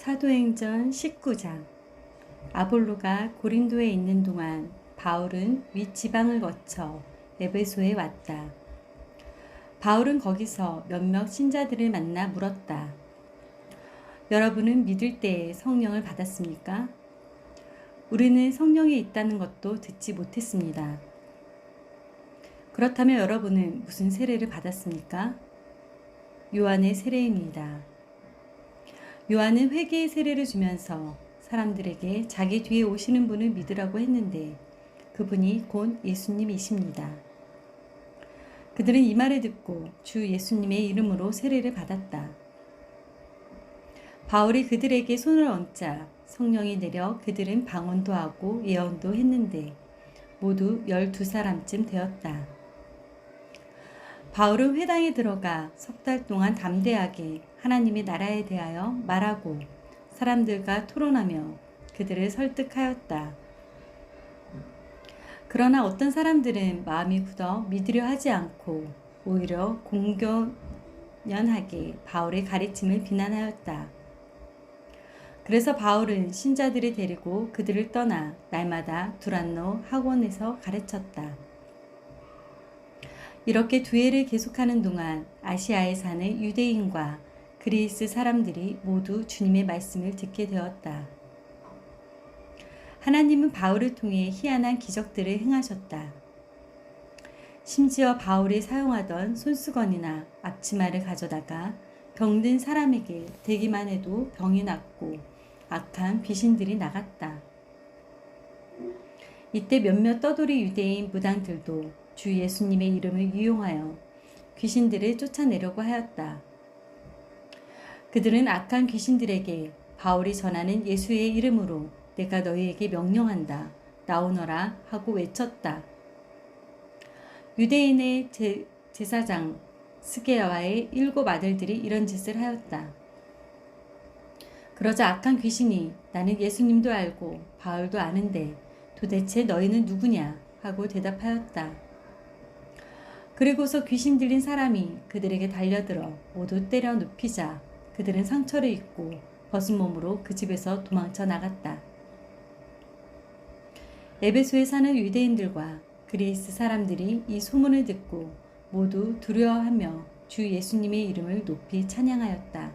사도행전 19장. 아볼로가 고린도에 있는 동안 바울은 윗지방을 거쳐 에베소에 왔다. 바울은 거기서 몇몇 신자들을 만나 물었다. 여러분은 믿을 때에 성령을 받았습니까? 우리는 성령이 있다는 것도 듣지 못했습니다. 그렇다면 여러분은 무슨 세례를 받았습니까? 요한의 세례입니다. 요한은 회개의 세례를 주면서 사람들에게 자기 뒤에 오시는 분을 믿으라고 했는데 그분이 곧 예수님이십니다. 그들은 이 말을 듣고 주 예수님의 이름으로 세례를 받았다. 바울이 그들에게 손을 얹자 성령이 내려 그들은 방언도 하고 예언도 했는데 모두 12사람쯤 되었다. 바울은 회당에 들어가 석 달 동안 담대하게 하나님의 나라에 대하여 말하고 사람들과 토론하며 그들을 설득하였다. 그러나 어떤 사람들은 마음이 굳어 믿으려 하지 않고 오히려 공견하게 바울의 가르침을 비난하였다. 그래서 바울은 신자들을 데리고 그들을 떠나 날마다 두란노 학원에서 가르쳤다. 이렇게 두 해를 계속하는 동안 아시아에 사는 유대인과 그리스 사람들이 모두 주님의 말씀을 듣게 되었다. 하나님은 바울을 통해 희한한 기적들을 행하셨다. 심지어 바울이 사용하던 손수건이나 앞치마를 가져다가 병든 사람에게 대기만 해도 병이 낫고 악한 귀신들이 나갔다. 이때 몇몇 떠돌이 유대인 무당들도 주 예수님의 이름을 이용하여 귀신들을 쫓아내려고 하였다. 그들은 악한 귀신들에게 바울이 전하는 예수의 이름으로 내가 너희에게 명령한다. 나오너라 하고 외쳤다. 유대인의 제사장 스게와의 7 아들들이 이런 짓을 하였다. 그러자 악한 귀신이 나는 예수님도 알고 바울도 아는데 도대체 너희는 누구냐 하고 대답하였다. 그리고서 귀신 들린 사람이 그들에게 달려들어 모두 때려 눕히자 그들은 상처를 입고 벗은 몸으로 그 집에서 도망쳐 나갔다. 에베소에 사는 유대인들과 그리스 사람들이 이 소문을 듣고 모두 두려워하며 주 예수님의 이름을 높이 찬양하였다.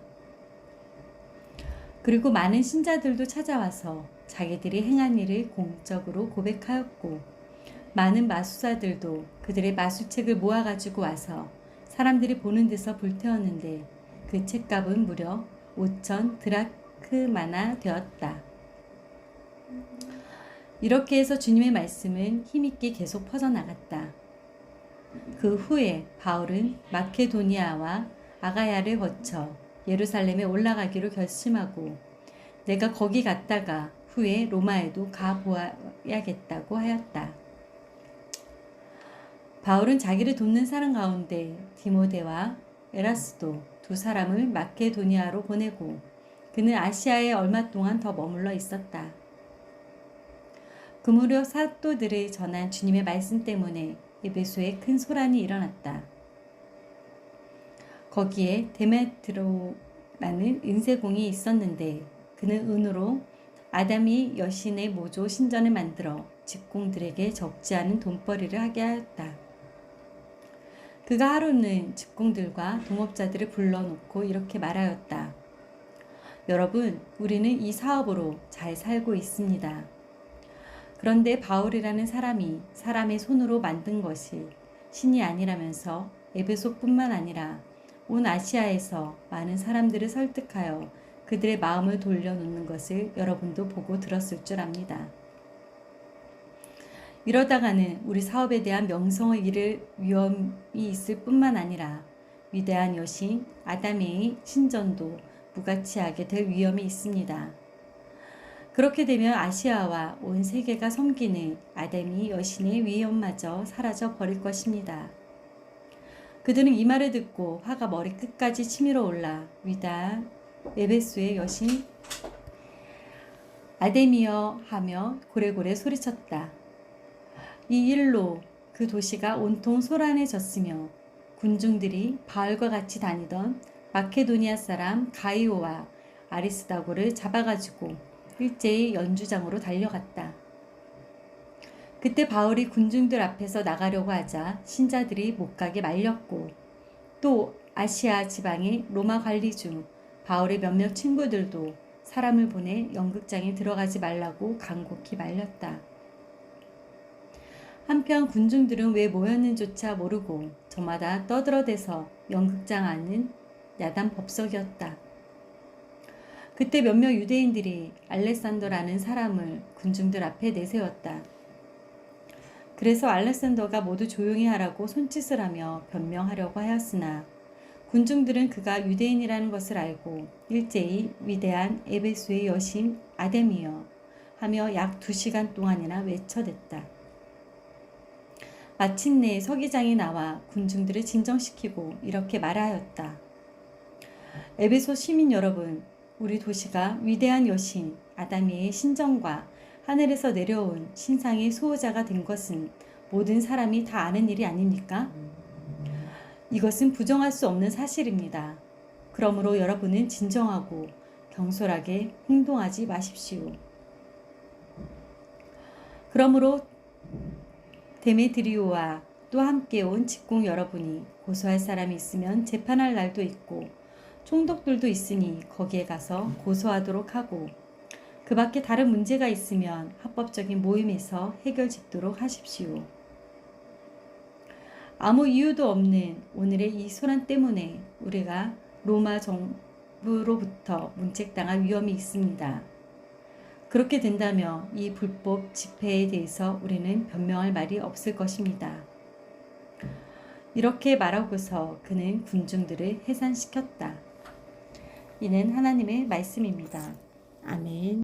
그리고 많은 신자들도 찾아와서 자기들이 행한 일을 공적으로 고백하였고 많은 마술사들도 그들의 마술책을 모아가지고 와서 사람들이 보는 데서 불태웠는데 그 책값은 무려 5,000 드라크마나 되었다. 이렇게 해서 주님의 말씀은 힘있게 계속 퍼져나갔다. 그 후에 바울은 마케도니아와 아가야를 거쳐 예루살렘에 올라가기로 결심하고 내가 거기 갔다가 후에 로마에도 가보아야겠다고 하였다. 바울은 자기를 돕는 사람 가운데 디모데와 에라스도 2 사람을 마케도니아로 보내고 그는 아시아에 얼마 동안 더 머물러 있었다. 그 무렵 사도들의 전한 주님의 말씀 때문에 에베소에 큰 소란이 일어났다. 거기에 데메트로라는 은세공이 있었는데 그는 은으로 아담이 여신의 모조 신전을 만들어 직공들에게 적지 않은 돈벌이를 하게 하였다. 그가 하루는 직공들과 동업자들을 불러놓고 이렇게 말하였다. 여러분, 우리는 이 사업으로 잘 살고 있습니다. 그런데 바울이라는 사람이 사람의 손으로 만든 것이 신이 아니라면서 에베소뿐만 아니라 온 아시아에서 많은 사람들을 설득하여 그들의 마음을 돌려놓는 것을 여러분도 보고 들었을 줄 압니다. 이러다가는 우리 사업에 대한 명성을 잃을 위험이 있을 뿐만 아니라 위대한 여신 아담의 신전도 무가치하게 될 위험이 있습니다. 그렇게 되면 아시아와 온 세계가 섬기는 아담이 여신의 위엄마저 사라져 버릴 것입니다. 그들은 이 말을 듣고 화가 머리끝까지 치밀어 올라 위대한 에베소의 여신 아데미여 하며 고래고래 소리쳤다. 이 일로 그 도시가 온통 소란해졌으며 군중들이 바울과 같이 다니던 마케도니아 사람 가이오와 아리스다고를 잡아가지고 일제히 연주장으로 달려갔다. 그때 바울이 군중들 앞에서 나가려고 하자 신자들이 못 가게 말렸고, 또 아시아 지방의 로마 관리 중 바울의 몇몇 친구들도 사람을 보내 연극장에 들어가지 말라고 간곡히 말렸다. 한편 군중들은 왜 모였는지조차 모르고 저마다 떠들어대서 연극장 안은 야단 법석이었다. 그때 몇몇 유대인들이 알렉산더라는 사람을 군중들 앞에 내세웠다. 그래서 알렉산더가 모두 조용히 하라고 손짓을 하며 변명하려고 하였으나 군중들은 그가 유대인이라는 것을 알고 일제히 위대한 에베소의 여신 아데미여 하며 약 2시간 동안이나 외쳐댔다. 마침내 서기장이 나와 군중들을 진정시키고 이렇게 말하였다. 에베소 시민 여러분, 우리 도시가 위대한 여신 아다미의 신정과 하늘에서 내려온 신상의 수호자가 된 것은 모든 사람이 다 아는 일이 아닙니까? 이것은 부정할 수 없는 사실입니다. 그러므로 여러분은 진정하고 경솔하게 행동하지 마십시오. 그러므로 데메드리오와 또 함께 온 직공 여러분이 고소할 사람이 있으면 재판할 날도 있고 총독들도 있으니 거기에 가서 고소하도록 하고, 그 밖에 다른 문제가 있으면 합법적인 모임에서 해결 짓도록 하십시오. 아무 이유도 없는 오늘의 이 소란 때문에 우리가 로마 정부로부터 문책당할 위험이 있습니다. 그렇게 된다면 이 불법 집회에 대해서 우리는 변명할 말이 없을 것입니다. 이렇게 말하고서 그는 군중들을 해산시켰다. 이는 하나님의 말씀입니다. 아멘.